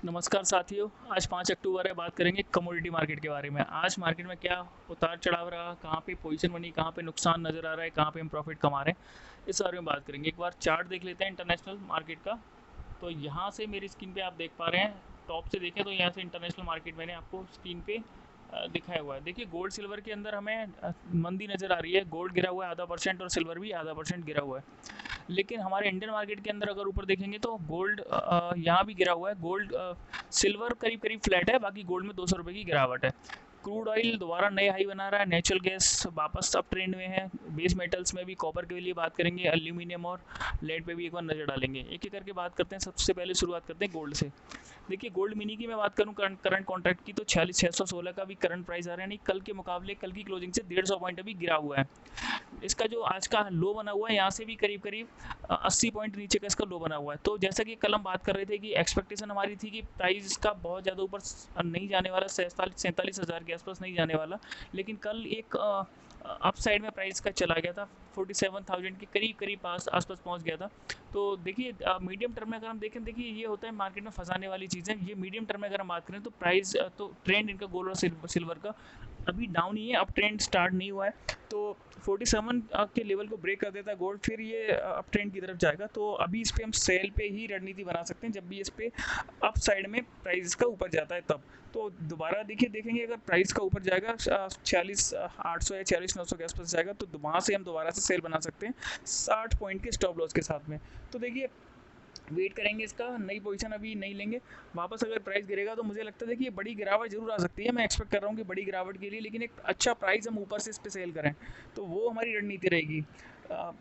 नमस्कार साथियों। आज 5 अक्टूबर है। बात करेंगे कमोडिटी मार्केट के बारे में। आज मार्केट में क्या उतार चढ़ाव रहा, कहाँ पे पोजीशन बनी, कहाँ पे नुकसान नज़र आ रहा है, कहाँ पे हम प्रॉफिट कमा रहे हैं, इस बारे में बात करेंगे। एक बार चार्ट देख लेते हैं इंटरनेशनल मार्केट का। तो यहाँ से मेरी स्क्रीन पे आप देख पा रहे हैं, टॉप से देखें तो यहाँ से इंटरनेशनल मार्केट मैंने आपको स्क्रीन पे दिखाया हुआ है। देखिए गोल्ड सिल्वर के अंदर हमें मंदी नज़र आ रही है। गोल्ड गिरा हुआ है 0.5% और सिल्वर भी 0.5% गिरा हुआ है। लेकिन हमारे इंडियन मार्केट के अंदर अगर ऊपर देखेंगे तो गोल्ड यहाँ भी गिरा हुआ है। गोल्ड सिल्वर करीब करीब फ्लैट है, बाकी गोल्ड में 200 रुपये की गिरावट है। क्रूड ऑयल दोबारा नए हाई बना रहा है। नेचुरल गैस वापस अब ट्रेंड में है। बेस मेटल्स में भी कॉपर के लिए बात करेंगे, एल्यूमिनियम और लेड पे भी एक बार नज़र डालेंगे। एक एक करके बात करते हैं। सबसे पहले शुरुआत करते हैं गोल्ड से। देखिए गोल्ड मिनी की मैं बात करूं करंट कॉन्ट्रैक्ट की, तो 46,616 का भी करंट प्राइस आ रहा है। यानी कल के मुकाबले कल की क्लोजिंग से 150 पॉइंट अभी गिरा हुआ है। इसका जो आज का लो बना हुआ है, यहाँ से भी करीब करीब 80 पॉइंट नीचे का इसका लो बना हुआ है। तो जैसा कि कल हम बात कर रहे थे कि एक्सपेक्टेशन हमारी थी कि प्राइस का बहुत ज़्यादा ऊपर नहीं जाने वाला, 47-47 हज़ार के आसपास नहीं जाने वाला। लेकिन कल एक अप साइड में प्राइस का चला गया था, 47,000 के करीब करीब आसपास पहुंच गया था। तो देखिए मीडियम टर्म में अगर हम देखें, देखिए ये होता है मार्केट में फंसाने वाली चीज़ें। ये मीडियम टर्म में अगर हम बात करें तो प्राइस तो ट्रेंड इनका गोल्ड और सिल्वर का अभी डाउन ही है, अब ट्रेंड स्टार्ट नहीं हुआ है। तो 47 के लेवल को ब्रेक कर देता है गोल्ड, फिर ये अप ट्रेंड की तरफ जाएगा। तो अभी इस पे हम सेल पे ही रणनीति बना सकते हैं, जब भी इस पे अप साइड में प्राइस का ऊपर जाता है तब। तो दोबारा देखिए देखेंगे, अगर प्राइस का ऊपर जाएगा 46,800 या 46,900 के आसपास जाएगा, तो वहाँ से हम दोबारा से सेल बना सकते हैं 60 पॉइंट के स्टॉप लॉस के साथ में। तो देखिए वेट करेंगे, इसका नई पोजीशन अभी नहीं लेंगे। वापस अगर प्राइस गिरेगा तो मुझे लगता है देखिए बड़ी गिरावट जरूर आ सकती है। मैं एक्सपेक्ट कर रहा हूँ कि बड़ी गिरावट के लिए, लेकिन एक अच्छा प्राइस हम ऊपर से इस पे सेल करें, तो वो हमारी रणनीति रहेगी। अ,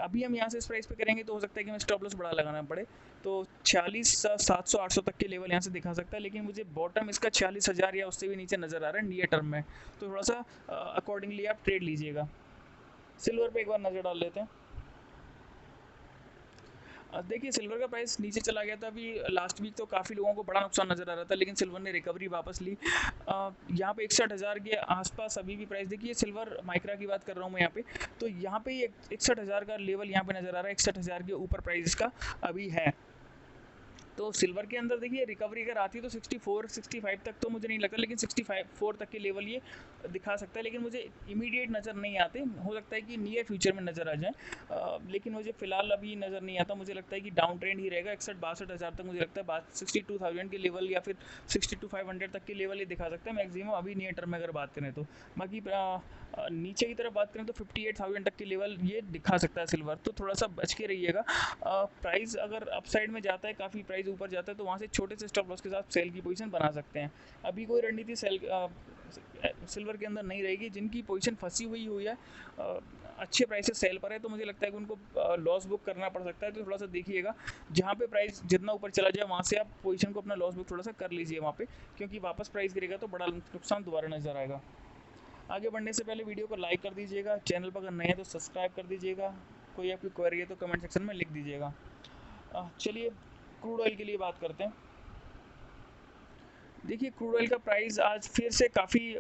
अभी हम यहाँ से इस प्राइस पे करेंगे तो हो सकता है कि हमें स्टॉप लॉस बड़ा लगाना पड़े। तो 46,700-800 तक के लेवल यहाँ से दिखा सकता है, लेकिन मुझे बॉटम इसका 46,000 या उससे भी नीचे नज़र आ रहा है नियर टर्म में। तो थोड़ा सा अकॉर्डिंगली आप ट्रेड लीजिएगा। सिल्वर पे एक बार नज़र डाल लेते हैं। देखिए सिल्वर का प्राइस नीचे चला गया था अभी लास्ट वीक, तो काफ़ी लोगों को बड़ा नुकसान नज़र आ रहा था, लेकिन सिल्वर ने रिकवरी वापस ली। यहाँ पे 61,000 के आसपास अभी भी प्राइस देखिए। सिल्वर माइक्रा की बात कर रहा हूँ मैं यहाँ पे। तो यहाँ पे 61,000 का लेवल यहाँ पे नज़र आ रहा है। 61,000 के ऊपर प्राइस इसका अभी है। तो सिल्वर के अंदर देखिए रिकवरी अगर आती है तो 64-65 तक तो मुझे नहीं लगता, लेकिन 65-4 तक के लेवल ये दिखा सकता है। लेकिन मुझे इमीडिएट नज़र नहीं आते, हो सकता है कि नियर फ्यूचर में नज़र आ जाए। लेकिन मुझे फिलहाल अभी नज़र नहीं आता। मुझे लगता है कि डाउन ट्रेंड ही रहेगा। 61-62 हज़ार तक मुझे लगता है 62,000 के लेवल या फिर 62,500 तक के लेवल ये दिखा सकता है मैक्सिमम अभी नियर टर्म में अगर बात करें तो। बाकी नीचे की तरफ बात करें तो 58,000 तक के लेवल ये दिखा सकता है सिल्वर, तो थोड़ा सा बच के रहिएगा। प्राइस अगर अपसाइड में जाता है, काफ़ी प्राइस ऊपर जाता है, तो वहाँ से छोटे से स्टॉप लॉस के साथ सेल की पोजीशन बना सकते हैं। अभी कोई रणनीति सेल सिल्वर के अंदर नहीं रहेगी। जिनकी पोजीशन फंसी हुई हुई है अच्छे प्राइस से सेल पर है, तो मुझे लगता है कि उनको लॉस बुक करना पड़ सकता है। तो थोड़ा सा देखिएगा, जहाँ पे प्राइस जितना ऊपर चला जाए वहाँ से आप पोजीशन को अपना लॉस बुक थोड़ा सा कर लीजिए वहाँ पे, क्योंकि वापस प्राइस गिरेगा तो बड़ा नुकसान दोबारा नजर आएगा। आगे बढ़ने से पहले वीडियो को लाइक कर दीजिएगा, चैनल पर अगर नए हैं तो सब्सक्राइब कर दीजिएगा। कोई आपकी क्वेरी है तो कमेंट सेक्शन में लिख दीजिएगा। चलिए क्रूड ऑयल के लिए बात करते हैं। देखिए क्रूड ऑयल का प्राइस आज फिर से काफ़ी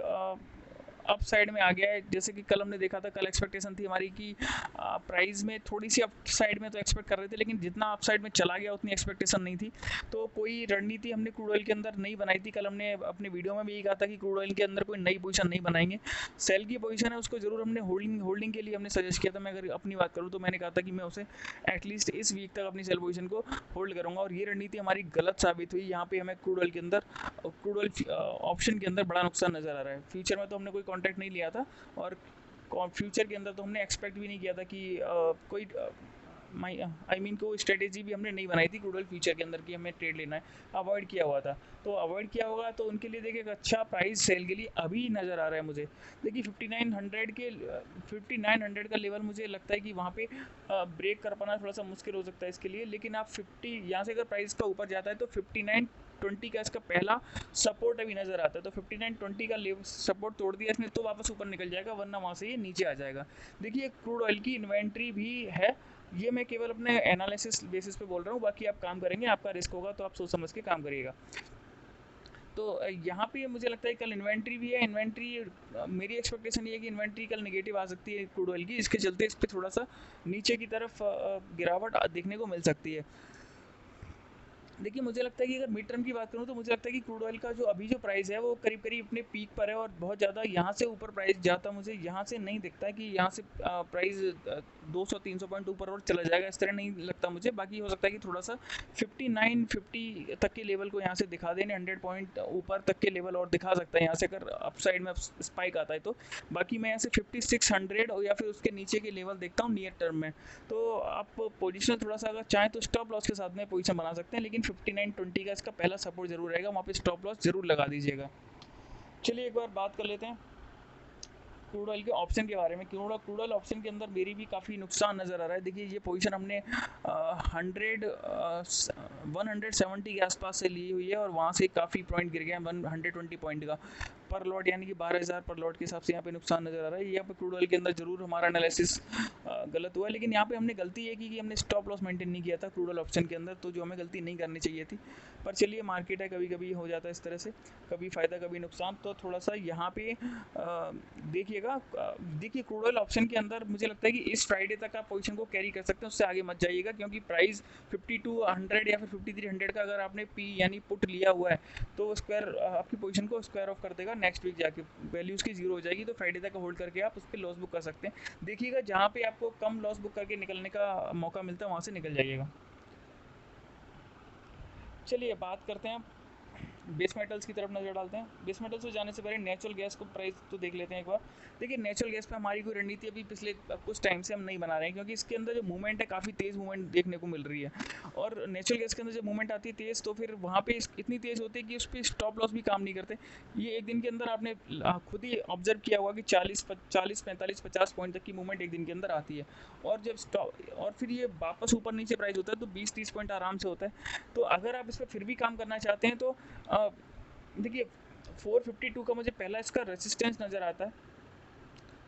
अप साइड में आ गया है। जैसे कि कल हमने देखा था, कल एक्सपेक्टेशन थी हमारी कि प्राइस में थोड़ी सी अप साइड में तो एक्सपेक्ट कर रहे थे, लेकिन जितना अप साइड में चला गया उतनी एक्सपेक्टेशन नहीं थी। तो कोई रणनीति हमने क्रूड ऑयल के अंदर नहीं बनाई थी। कल हमने अपने वीडियो में भी यही कहा था कि क्रूड ऑयल के अंदर कोई नई पोजीशन नहीं बनाएंगे। सेल की पोजीशन है उसको जरूर हमने होल्डिंग के लिए हमने सजेस्ट किया था। मैं अगर अपनी बात करूँ तो मैंने कहा था कि मैं उसे एटलीस्ट इस वीक तक अपनी सेल पोजीशन को होल्ड करूँगा, और ये रणनीति हमारी गलत साबित हुई। यहाँ पे हमें क्रूड ऑयल के अंदर क्रूड ऑयल ऑप्शन के अंदर बड़ा नुकसान नज़र आ रहा है। फ्यूचर में तो हमने कोई कॉन्ट्रैक्ट नहीं लिया था, और फ्यूचर के अंदर तो हमने एक्सपेक्ट भी नहीं किया था कि कोई आई मीन कोई स्ट्रेटेजी भी हमने नहीं बनाई थी क्रूड ऑयल फ्यूचर के अंदर कि हमें ट्रेड लेना है। अवॉइड किया हुआ था। तो अवॉइड किया होगा तो उनके लिए देखिए एक अच्छा प्राइस सेल के लिए अभी नज़र आ रहा है मुझे। देखिए 5900 का लेवल मुझे लगता है कि वहाँ पे ब्रेक कर पाना थोड़ा सा मुश्किल हो सकता है इसके लिए। लेकिन आप 50 यहाँ से अगर प्राइस का ऊपर जाता है तो 5920 का इसका पहला सपोर्ट अभी नज़र आता है। तो 5920 का लेवल सपोर्ट तोड़ दिया इसने तो वापस ऊपर निकल जाएगा, वरना वहाँ से ये नीचे आ जाएगा। देखिए क्रूड ऑयल की इन्वेंट्री भी है। ये मैं केवल अपने एनालिसिस बेसिस पे बोल रहा हूँ, बाकी आप काम करेंगे, आपका रिस्क होगा तो आप सोच समझ के काम करिएगा। तो यहाँ पे मुझे लगता है कल इन्वेंट्री भी है। इन्वेंट्री मेरी एक्सपेक्टेशन ये है कि इन्वेंट्री कल नेगेटिव आ सकती है क्रूड ऑयल की, इसके चलते इस पर थोड़ा सा नीचे की तरफ गिरावट देखने को मिल सकती है। देखिए मुझे लगता है कि अगर मिड टर्म की बात करूँ तो मुझे लगता है कि क्रूड ऑयल का जो अभी जो प्राइस है वो करीब करीब अपने पीक पर है और बहुत ज़्यादा यहाँ से ऊपर प्राइस जाता मुझे यहाँ से नहीं दिखता है कि यहाँ से प्राइस 200-300 पॉइंट ऊपर और चला जाएगा, इस तरह नहीं लगता मुझे। बाकी हो सकता है कि थोड़ा सा 59-50 तक के लेवल को यहाँ से दिखा दें, 100 पॉइंट ऊपर तक के लेवल और दिखा सकता है यहाँ से अगर अपसाइड में स्पाइक आता है तो। बाकी मैं यहाँ से 5600 और या फिर उसके नीचे के लेवल देखता हूँ नियर टर्म में। तो आप पोजिशन थोड़ा सा अगर चाहें तो स्टॉप लॉस के साथ में पोजिशन बना सकते हैं, लेकिन 59.20 का इसका पहला सपोर्ट जरूर रहेगा, वहाँ पे स्टॉप लॉस जरूर लगा दीजिएगा। चलिए एक बार बात कर लेते हैं क्रूड ऑयल के ऑप्शन के बारे में। क्रूड ऑयल ऑप्शन के अंदर मेरी भी काफ़ी नुकसान नज़र आ रहा है। देखिए ये पोजीशन हमने 170 के आसपास से ली हुई है और वहाँ से काफ़ी पॉइंट गिर गया 120 पॉइंट का पर लॉट, यानी कि 12,000 पर लॉट के हिसाब से यहाँ पे नुकसान नज़र आ रहा है। यहाँ पे क्रूड ऑयल के अंदर जरूर हमारा एनालिसिस गलत हुआ है, लेकिन यहाँ पे हमने गलती ये की कि हमने स्टॉप लॉस मेंटेन नहीं किया था क्रूड ऑयल ऑप्शन के अंदर, तो जो हमें गलती नहीं करनी चाहिए थी। पर चलिए मार्केट है, कभी कभी हो जाता है इस तरह से, कभी फ़ायदा कभी नुकसान। तो थोड़ा सा यहाँ पे देखिएगा। देखिए क्रूड ऑयल ऑप्शन के अंदर मुझे लगता है कि इस फ्राइडे तक आप पोजीशन को कैरी कर सकते हैं, उससे आगे मत जाइएगा, क्योंकि प्राइस 5200 या फिर 5300 का अगर आपने पी यानी पुट लिया हुआ है तो स्क्वायर आपकी पोजीशन को स्क्वायर ऑफ कर देगा नेक्स्ट वीक जाके, वैल्यू उसकी जीरो हो जाएगी। तो फ्राइडे तक होल्ड करके आप उस पर लॉस बुक कर सकते हैं। देखिएगा जहाँ पे आपको कम लॉस बुक करके निकलने का मौका मिलता है वहाँ से निकल जाइएगा। चलिए बात करते हैं बेस मेटल्स की तरफ नज़र डालते हैं। बेस मेटल्स को जाने से पहले नेचुरल गैस को प्राइस तो देख लेते हैं एक बार। देखिए नेचुरल गैस पे हमारी कोई रणनीति अभी पिछले कुछ टाइम से हम नहीं बना रहे हैं, क्योंकि इसके अंदर जो मूवमेंट है काफ़ी तेज़ मूवमेंट देखने को मिल रही है। और नेचुरल गैस के अंदर जब मूवमेंट आती है तेज़ तो फिर वहाँ पे इतनी तेज़ होती है कि उस पर स्टॉप लॉस भी काम नहीं करते। ये एक दिन के अंदर आपने खुद ही ऑब्जर्व किया होगा कि 40-45-50 पॉइंट तक की मूवमेंट एक दिन के अंदर आती है, और जब स्टॉप और फिर ये वापस ऊपर नीचे प्राइस होता है तो 20-30 पॉइंट आराम से होता है। तो अगर आप इस पर फिर भी काम करना चाहते हैं तो देखिए 452 का मुझे पहला इसका रेसिस्टेंस नज़र आता है,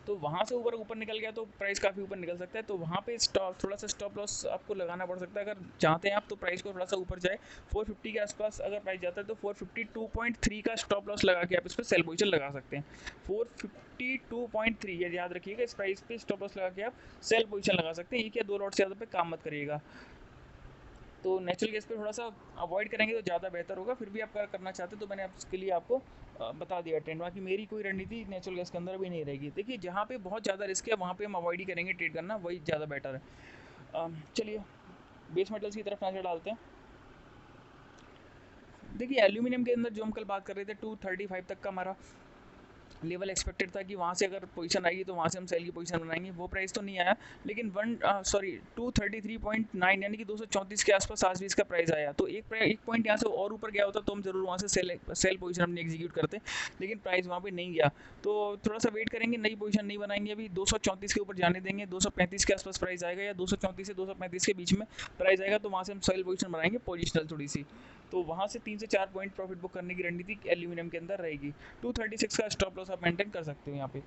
तो वहाँ से ऊपर निकल गया तो प्राइस काफ़ी ऊपर निकल सकता है। तो वहाँ पे थोड़ा सा स्टॉप लॉस आपको लगाना पड़ सकता है अगर चाहते हैं आप तो प्राइस को थोड़ा सा ऊपर जाए। 450 के आसपास अगर प्राइस जाता है तो 452.3 का स्टॉप लॉस लगा के आप इस पर सेल पोजीशन लगा सकते हैं। 452.3 ये याद रखिएगा, इस प्राइस पे स्टॉप लॉस लगा के आप सेल पोजीशन लगा सकते हैं। ये क्या 2 लॉट से ज़्यादा पे काम मत करिएगा। तो नेचुरल गैस पे थोड़ा सा अवॉइड करेंगे तो ज़्यादा बेहतर होगा। फिर भी आप करना चाहते तो मैंने इसके लिए आपको बता दिया ट्रेंड। बाकी मेरी कोई रणनीति नेचुरल गैस के अंदर भी नहीं रहेगी। देखिए जहाँ पे बहुत ज़्यादा रिस्क है वहाँ पे हम अवॉइड ही करेंगे ट्रेड करना, वही ज़्यादा बेटर है। चलिए बेस मेटल्स की तरफ नज़र डालते हैं। देखिए एल्यूमिनियम के अंदर जो हम कल बात कर रहे थे 235 तक का हमारा लेवल एक्सपेक्टेड था कि वहाँ से अगर पोजीशन आएगी तो वहाँ से हम सेल की पोजीशन बनाएंगे। वो प्राइस तो नहीं आया, लेकिन 233.9 यानी कि 234 के आसपास आज भी इसका प्राइस आया। तो एक पॉइंट यहाँ से और ऊपर गया होता तो हम जरूर वहाँ से सेल पोजीशन अपनी एग्जीक्यूट करते, लेकिन प्राइस वहाँ पे नहीं गया। तो थोड़ा सा वेट करेंगे, नई पोजीशन नहीं बनाएंगे अभी, 234 के ऊपर जाने देंगे। 235 के आसपास प्राइस आएगा या 234 से 235 के बीच में प्राइस आएगा तो वहाँ से हम सेल पोजीशन बनाएंगे पोजिशनल थोड़ी सी। तो वहाँ से 3 से 4 पॉइंट प्रॉफिट बुक करने की रणनीति एल्यूमिनियम के अंदर रहेगी। 236 का स्टॉप लॉस आप मेंटेन कर सकते हो यहाँ पे।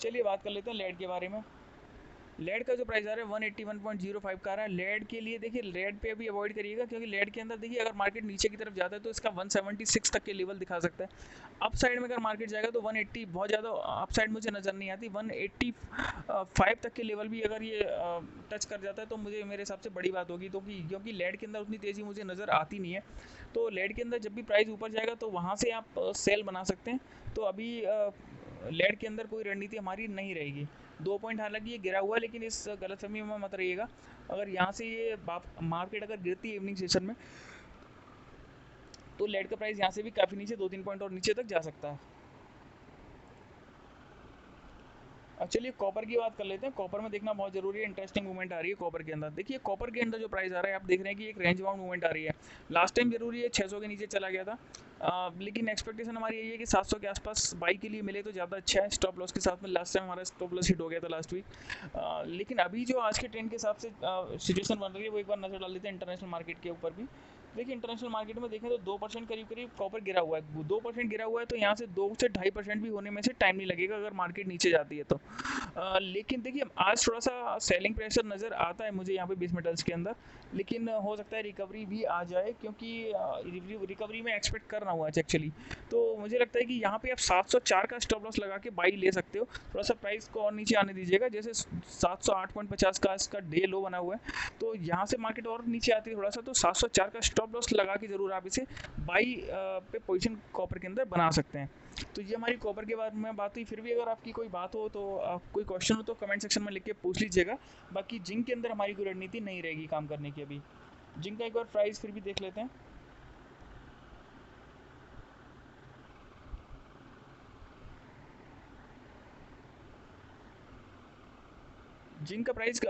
चलिए बात कर लेते हैं लेड के बारे में। लेड का जो प्राइस आ रहा है 181.05 का आ रहा है। लेड के लिए देखिए लेड पे अभी अवॉइड करिएगा, क्योंकि लेड के अंदर देखिए अगर मार्केट नीचे की तरफ जाता है तो इसका 176 तक के लेवल दिखा सकता है। अप साइड में अगर मार्केट जाएगा तो 180 बहुत ज़्यादा अप साइड मुझे नज़र नहीं आती। 185 तक के लेवल भी अगर ये टच कर जाता है तो मुझे मेरे हिसाब से बड़ी बात होगी, तो क्योंकि लेड के अंदर उतनी तेज़ी मुझे नज़र आती नहीं है। तो लेड के अंदर जब भी प्राइस ऊपर जाएगा तो वहाँ से आप सेल बना सकते हैं। तो अभी लेड के अंदर कोई रणनीति हमारी नहीं रहेगी। 2 पॉइंट हालांकि ये गिरा हुआ है, लेकिन इस गलतफहमी में मत रहिएगा। अगर यहाँ से ये मार्केट अगर गिरती है इवनिंग सेशन में तो लेड का प्राइस यहाँ से भी काफ़ी नीचे 2-3 पॉइंट और नीचे तक जा सकता है। चलिए कॉपर की बात कर लेते हैं। कॉपर में देखना बहुत जरूरी है, इंटरेस्टिंग मूवमेंट आ रही है कॉपर के अंदर। देखिए कॉपर के अंदर जो प्राइस आ रहा है आप देख रहे हैं कि एक रेंज बाउंड मूवमेंट आ रही है। लास्ट टाइम जरूरी है 600 के नीचे चला गया था, लेकिन एक्सपेक्टेशन हमारी यही है कि 700 के आसपास बाई के लिए मिले तो ज़्यादा अच्छा है स्टॉप लॉस के साथ में। लास्ट टाइम हमारा स्टॉप लॉस हिट हो गया था लास्ट वीक, लेकिन अभी जो आज के ट्रेंड के हिसाब से सिचुएशन बन रही है वो एक बार नजर डाल लेते हैं इंटरनेशनल मार्केट के ऊपर भी। देखिए इंटरनेशनल मार्केट में देखें तो 2% करीब करीब कॉपर गिरा हुआ है। 2% गिरा हुआ है तो यहाँ से 2 से 2.5% भी होने में से टाइम नहीं लगेगा अगर मार्केट नीचे जाती है तो। लेकिन देखिए आज थोड़ा-सा सेलिंग प्रेशर नज़र आता है मुझे यहाँ पे बेस मेटल्स के अंदर, लेकिन हो सकता है रिकवरी भी आ जाए क्योंकि रिकवरी में एक्सपेक्ट कर रहा हूँ आज एक्चुअली। तो मुझे लगता है कि यहाँ पे आप 704 का स्टॉप लॉस लगा के बाई ले सकते हो। थोड़ा-सा प्राइस को और नीचे आने दीजिएगा, जैसे 708.50 का इसका डे लो बना हुआ है, तो यहाँ से मार्केट और नीचे आती है थोड़ा-सा, तो 704 का स्टॉप लॉस लगा के ज़रूर आप इसे बाई पे पोजीशन कॉपर के अंदर बना सकते हैं। तो ये हमारी कॉपर के बारे में बात हुई। फिर भी अगर आपकी कोई बात हो तो कोई क्वेश्चन हो तो कमेंट सेक्शन में लिख के पूछ लीजिएगा। बाकी जिंक के अंदर हमारी कोई रणनीति नहीं रहेगी काम करने की अभी। जिंक का एक बार प्राइस फिर भी देख लेते हैं। जिंक का प्राइस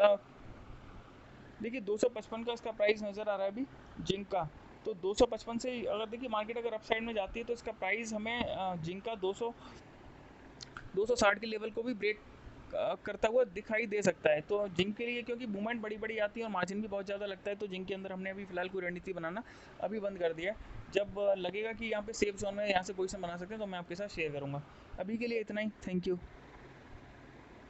देखिए 255 का इसका प्राइस नज़र आ रहा है अभी जिंक का। तो 255 से अगर देखिए मार्केट अगर अप साइड में जाती है तो इसका प्राइस हमें जिंक का 260 के लेवल को भी ब्रेक करता हुआ दिखाई दे सकता है। तो जिंक के लिए क्योंकि मूवमेंट बड़ी बड़ी आती है और मार्जिन भी बहुत ज़्यादा लगता है, तो जिंक के अंदर हमने अभी फिलहाल कोई रणनीति बनाना अभी बंद कर दिया है। जब लगेगा कि यहाँ पे सेफ जोन में यहाँ से पोजीशन बना सकते हैं तो मैं आपके साथ शेयर करूँगा। अभी के लिए इतना ही। Thank you.